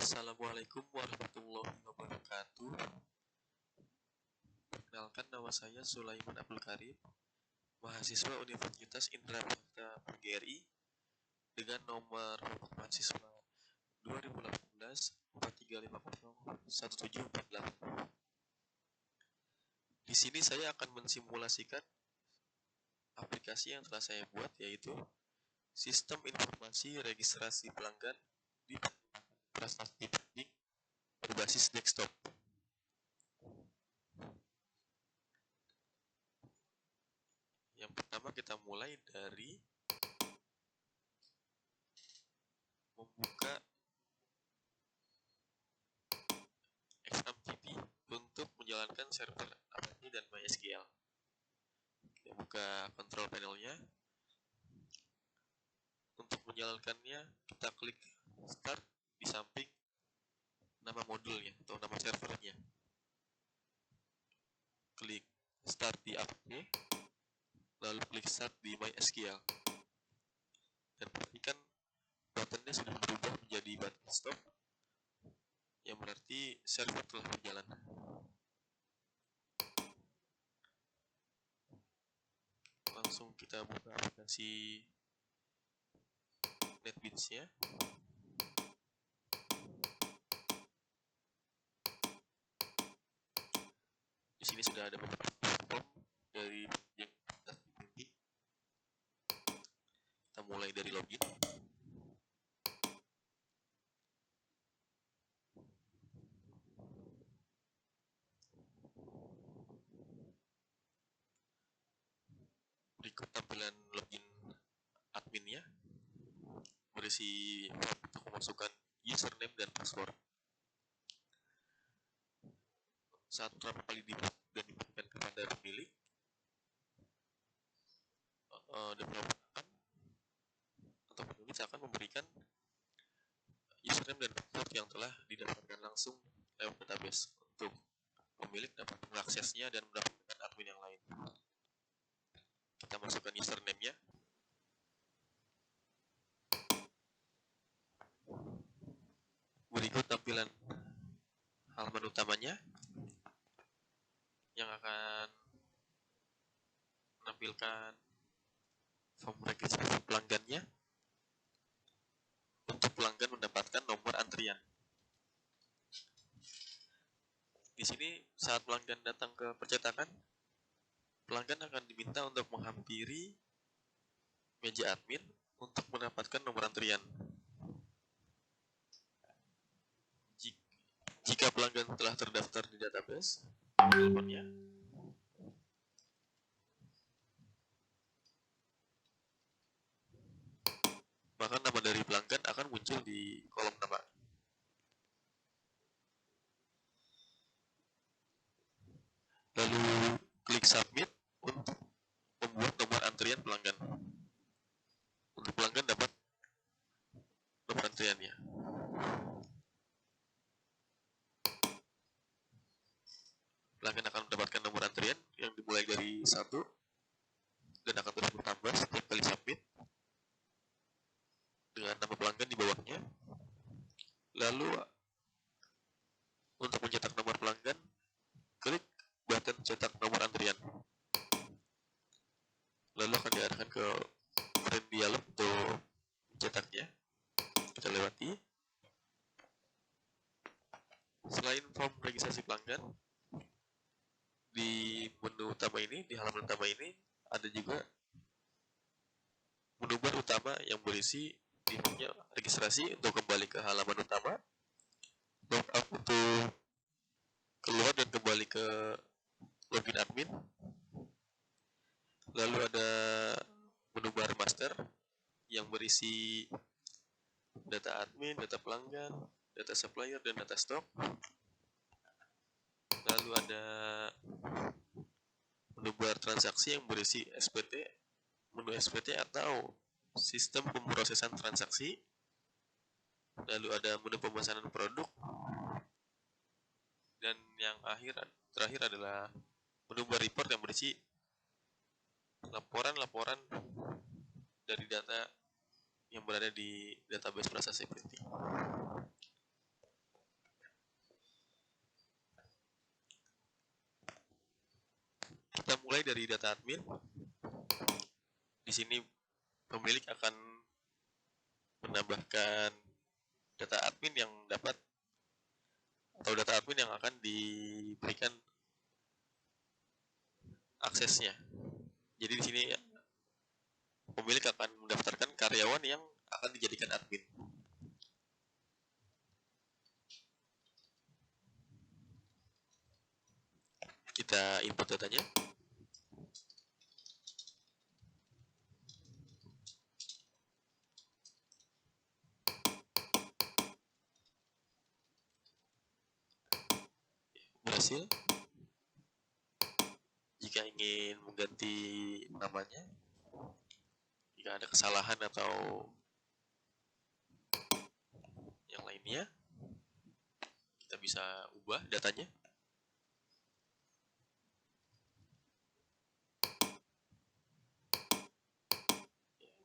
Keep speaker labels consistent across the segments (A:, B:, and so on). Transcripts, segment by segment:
A: Assalamualaikum warahmatullahi wabarakatuh. Perkenalkan, nama saya Sulaiman Abdul Karim, mahasiswa Universitas Indra Bakti PGRI dengan nomor mahasiswa 2018-4350-1748. Di sini saya akan mensimulasikan aplikasi yang telah saya buat, yaitu Sistem Informasi Registrasi Pelanggan di Prestasi Pendidik berbasis desktop. Yang pertama, kita mulai dari membuka XMPP untuk menjalankan server Apache dan MySQL. Kita buka control panelnya. Untuk menjalankannya, kita klik start di samping nama modulnya atau nama servernya. Klik start di Apache, lalu klik start di MySQL. Dan perhatikan buttonnya sudah berubah menjadi button stop, yang berarti server telah berjalan. Langsung kita buka aplikasi NetBeans-nya. Di sini sudah ada beberapa form dari yang kita mulai dari login. Berikut tampilan login adminnya, berisi form untuk memasukkan username dan password. Saat pertama kali dibuat dan diberikan kepada pemilik, developer atau penulis akan memberikan username dan password yang telah didaftarkan langsung lewat database untuk pemilik dapat mengaksesnya dan mendapatkan admin yang lain. Kita masukkan username-nya. Berikut tampilan halaman utamanya yang akan menampilkan form registrasi pelanggannya. Untuk pelanggan mendapatkan nomor antrian. Di sini saat pelanggan datang ke percetakan, pelanggan akan diminta untuk menghampiri meja admin untuk mendapatkan nomor antrian. Jika pelanggan telah terdaftar di database, teleponnya, maka nama dari pelanggan akan muncul di kolom nama. Lalu klik submit untuk membuat nomor antrian pelanggan. Untuk pelanggan dapat nomor antriannya. Pelanggan akan mendapatkan nomor antrian yang dimulai dari 1 dan akan terus bertambah setiap kali submit dengan nama pelanggan di bawahnya. Lalu untuk mencetak nomor pelanggan, klik button cetak nomor antrian. Lalu akan diarahkan ke print dialog untuk mencetaknya. Kita lewati. Selain form registrasi pelanggan, di menu utama ini, di halaman utama ini, ada juga menu bar utama yang berisi dimana registrasi untuk kembali ke halaman utama, logout untuk keluar dan kembali ke login admin. Lalu ada menu bar master yang berisi data admin, data pelanggan, data supplier, dan data stok. Lalu ada menu bar transaksi yang berisi SPT, menu SPT atau sistem pemrosesan transaksi. Lalu ada menu pemesanan produk. Dan yang terakhir adalah menu bar report yang berisi laporan-laporan dari data yang berada di database prestasi printing. Kita mulai dari data admin. Di sini pemilik akan menambahkan data admin yang dapat atau data admin yang akan diberikan aksesnya. Jadi di sini pemilik akan mendaftarkan karyawan yang akan dijadikan admin. Kita input datanya. Berhasil. Jika ingin mengganti namanya, jika ada kesalahan atau yang lainnya, kita bisa ubah datanya.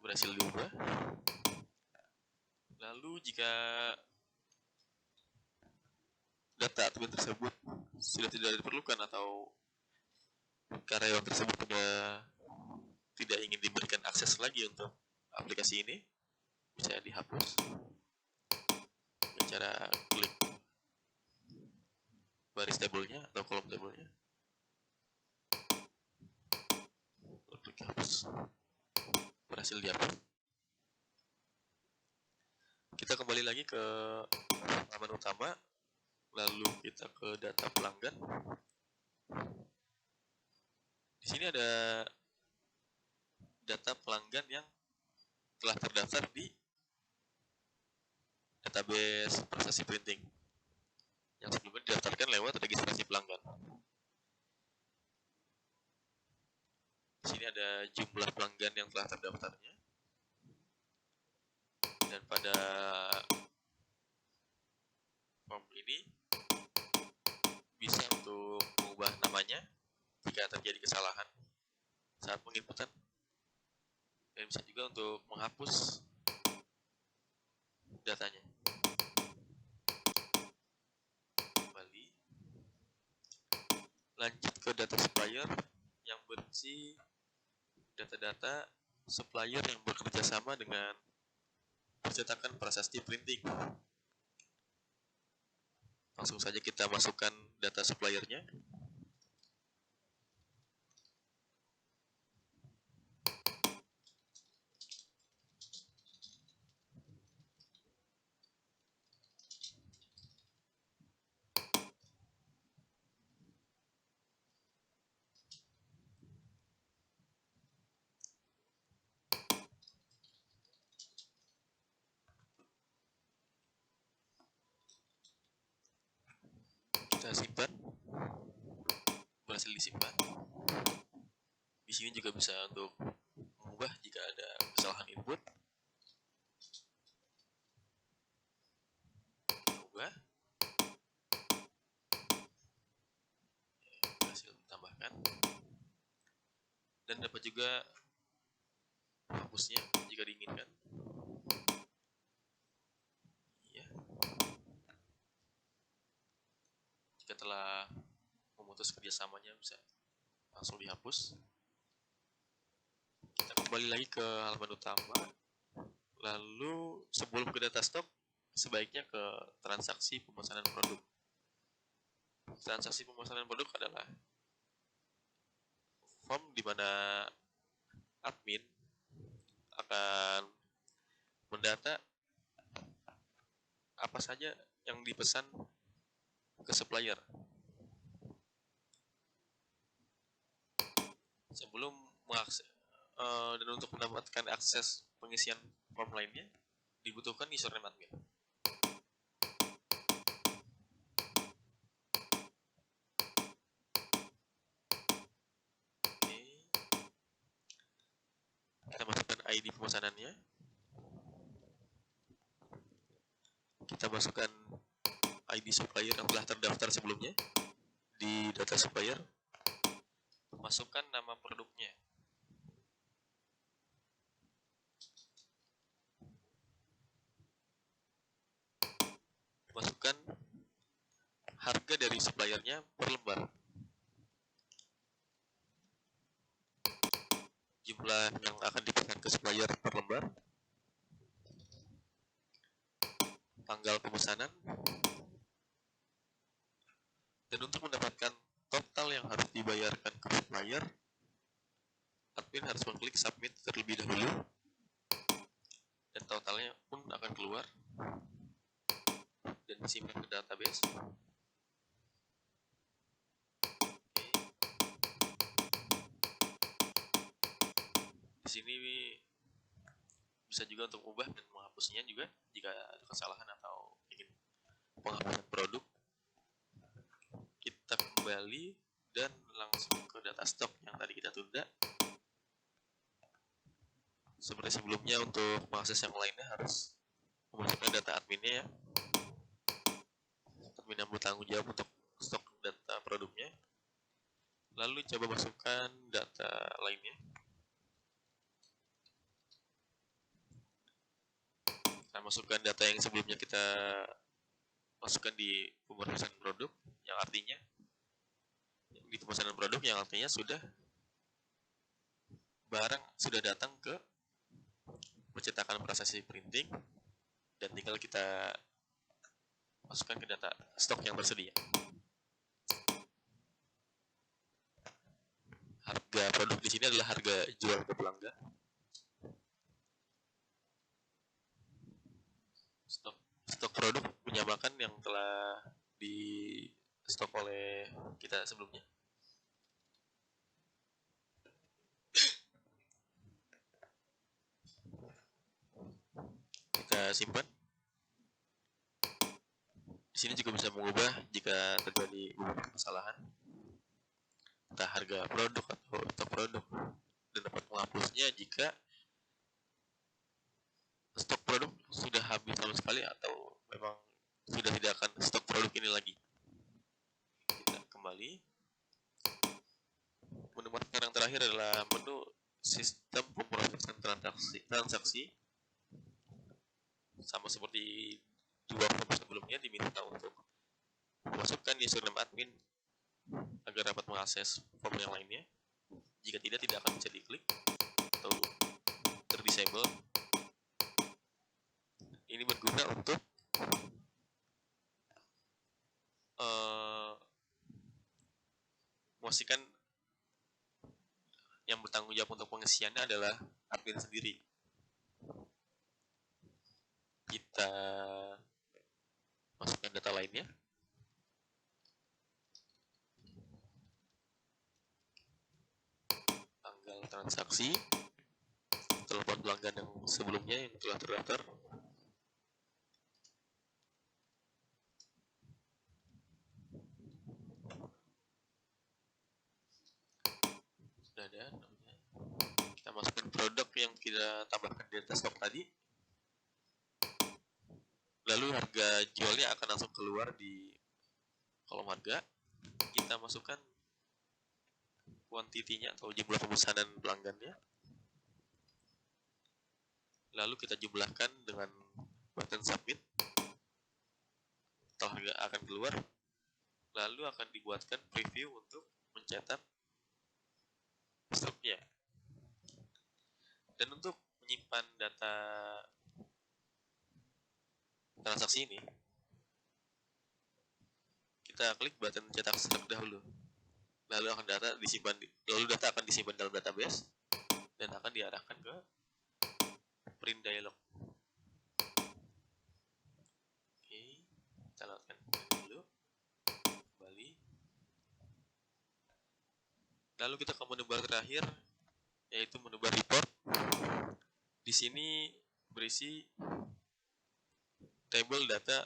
A: Berhasil diubah. Lalu jika data admin tersebut sudah tidak diperlukan atau karyawan tersebut sudah tidak ingin diberikan akses lagi untuk aplikasi ini, bisa dihapus dengan cara klik baris tabelnya atau kolom tabelnya, lalu klik hapus. Berhasil dihapus. Kita kembali lagi ke halaman utama, lalu kita ke data pelanggan. Di sini ada data pelanggan yang telah terdaftar di database prestasi printing yang sebelumnya didaftarkan lewat registrasi pelanggan. Di sini ada jumlah pelanggan yang telah terdaftarnya, dan pada form ini bisa untuk mengubah namanya jika terjadi kesalahan saat penginputan, dan bisa juga untuk menghapus datanya. Kembali, lanjut ke data supplier yang berisi data-data supplier yang bekerja sama dengan percetakan prasasti printing. Langsung saja kita masukkan data suppliernya. Kita simpan. Berhasil disimpan. Di sini juga bisa untuk mengubah jika ada kesalahan input. Ubah. Berhasil ditambahkan. Dan dapat juga menghapusnya jika diinginkan. Ya. Jika telah memutus kerjasamanya bisa langsung dihapus. Kita kembali lagi ke halaman utama. Lalu sebelum ke data stok, sebaiknya ke transaksi pemesanan produk. Transaksi pemesanan produk adalah form di mana admin akan mendata apa saja yang dipesan ke supplier. Sebelum mengakses dan untuk mendapatkan akses pengisian form lainnya, dibutuhkan username admin. Oke. Kita masukkan ID pemesanannya. Kita masukkan ID supplier yang telah terdaftar sebelumnya di data supplier. Masukkan nama produknya. Masukkan harga dari suppliernya per lembar. jumlah yang akan dipesan ke supplier per lembar, tanggal pemesanan, dan untuk mendapatkan total yang harus dibayarkan ke supplier, admin harus mengklik submit terlebih dahulu, dan totalnya pun akan keluar dan disimpan ke database. Di sini bisa juga untuk ubah dan menghapusnya juga jika ada kesalahan atau ingin penghapusan produk. Kita kembali dan langsung ke data stok yang tadi kita tunda. Seperti sebelumnya, untuk mengakses yang lainnya harus memasukkan data adminnya ya. Admin yang bertanggung jawab untuk stok data produknya. Lalu coba masukkan data lainnya. Kita masukkan data yang sebelumnya kita masukkan di pemesanan produk, yang artinya di pemesanan produk yang artinya sudah barang sudah datang ke percetakan prasasti printing dan tinggal kita masukkan ke data stok yang tersedia. Harga produk di sini adalah harga jual ke pelanggan. Stok produk menyamakan yang telah di stok oleh kita sebelumnya. Kita simpan. Di sini juga bisa mengubah jika terjadi beberapa kesalahan, entah harga produk atau stok produk, dan dapat menghapusnya jika stok produk sudah habis sama sekali atau memang sudah tidak akan stok produk ini lagi. Kita kembali. Menu yang terakhir adalah menu sistem pemrosesan transaksi. Sama seperti dua form sebelumnya, diminta untuk masukkan username admin agar dapat mengakses form yang lainnya. Jika tidak akan bisa diklik atau terdisable. Ini berguna untuk memastikan yang bertanggung jawab untuk pengisiannya adalah admin sendiri. Kita masukkan data lainnya. Tanggal transaksi, telepon pelanggan yang sebelumnya yang telah terdaftar. Sudah ada namanya. Kita masukkan produk yang kita tambahkan di data stok tadi. Lalu harga jualnya akan langsung keluar di kolom harga. Kita masukkan kuantitinya atau jumlah pemesanan pelanggannya. Lalu kita jumlahkan dengan button submit. Total harga akan keluar. Lalu akan dibuatkan preview untuk mencetak stoknya. Dan untuk menyimpan data transaksi ini, kita klik button cetak stok dahulu. Lalu data akan disimpan dalam database dan akan diarahkan ke print dialog. Oke, kita lakukan dulu. Kembali. Lalu kita ke menu bar terakhir, yaitu menu bar report. Di sini berisi table data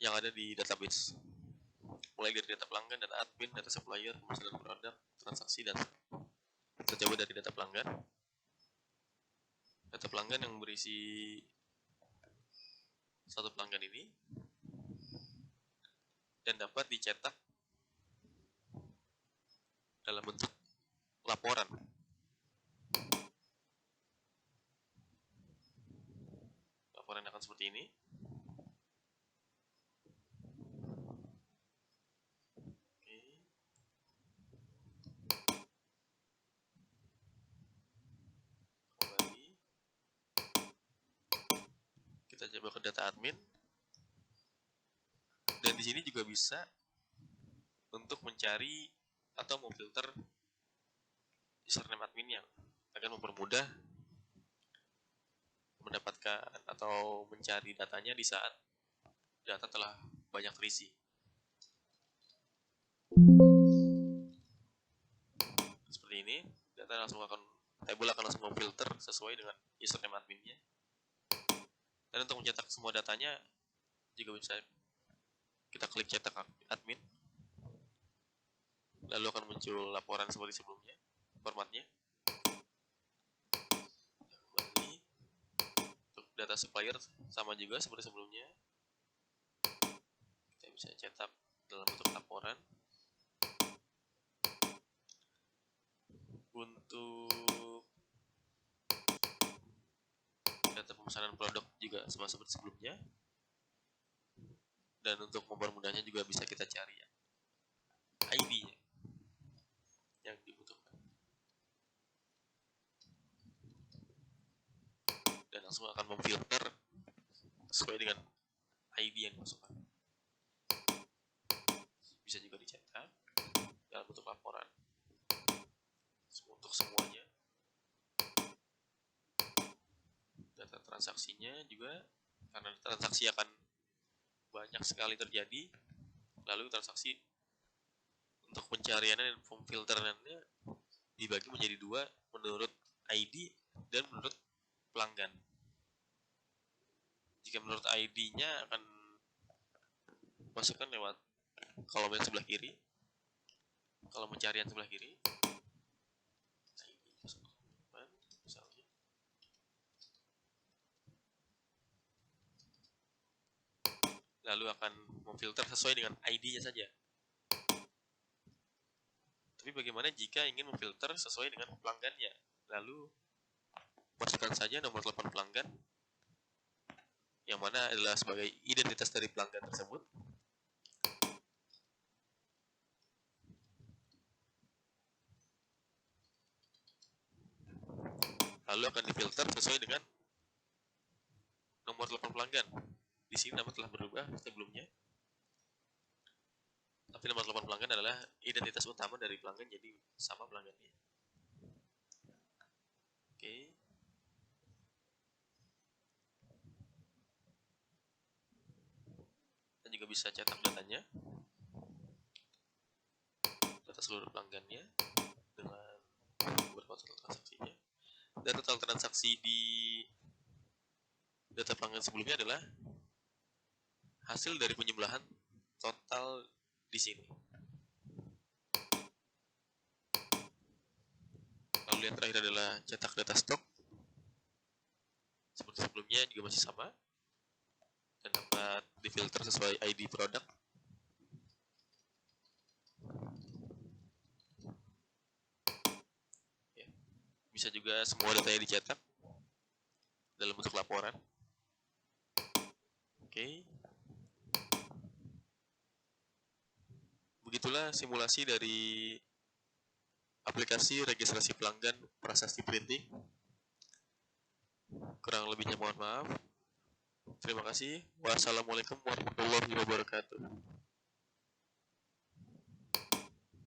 A: yang ada di database, mulai dari data pelanggan, data admin, data supplier, pemesanan produk, transaksi, dan kita coba dari data pelanggan. Data pelanggan yang berisi satu pelanggan ini dan dapat dicetak dalam bentuk laporan. Laporan akan seperti ini. Kita coba ke data admin. Dan di sini juga bisa untuk mencari atau memfilter username adminnya, akan mempermudah mendapatkan atau mencari datanya di saat data telah banyak terisi. Seperti ini, data langsung akan table akan langsung memfilter sesuai dengan username adminnya. Dan untuk mencetak semua datanya juga bisa kita klik cetak admin, lalu akan muncul laporan seperti sebelumnya. Formatnya kembali untuk data supplier sama juga seperti sebelumnya, kita bisa cetak dalam bentuk laporan. Untuk data pemesanan produk juga sama seperti sebelumnya, dan untuk mempermudahnya juga bisa kita cari ya ID-nya yang dibutuhkan, dan langsung akan memfilter sesuai dengan ID yang dimasukkan. Bisa juga dicetak dalam bentuk laporan untuk semuanya. Data transaksinya juga, karena transaksi akan banyak sekali terjadi, lalu transaksi untuk pencariannya dan filterannya dibagi menjadi dua menurut ID dan menurut pelanggan. Jika menurut ID-nya akan masukkan lewat kolom yang sebelah kiri, kolom pencarian sebelah kiri, misalnya. Lalu akan memfilter sesuai dengan ID-nya saja. Tapi bagaimana jika ingin memfilter sesuai dengan pelanggannya? Lalu masukkan saja nomor telepon pelanggan, yang mana adalah sebagai identitas dari pelanggan tersebut. Lalu akan difilter sesuai dengan nomor telepon pelanggan. Di sini nama telah berubah sebelumnya, tapi nomor telepon pelanggan adalah identitas utama dari pelanggan, jadi sama pelanggannya. Oke. Dan juga bisa cetak datanya, data seluruh pelanggannya dengan beberapa total transaksinya. Dan total transaksi di data pelanggan sebelumnya adalah hasil dari penjumlahan total di sini. Lalu yang terakhir adalah cetak data stok. Seperti sebelumnya juga masih sama, dan dapat difilter sesuai ID produk. Ya. Bisa juga semua datanya dicetak dalam bentuk laporan. Oke. Begitulah simulasi dari aplikasi registrasi pelanggan Prasasti Printing. Kurang lebihnya mohon maaf. Terima kasih. Wassalamualaikum warahmatullahi wabarakatuh.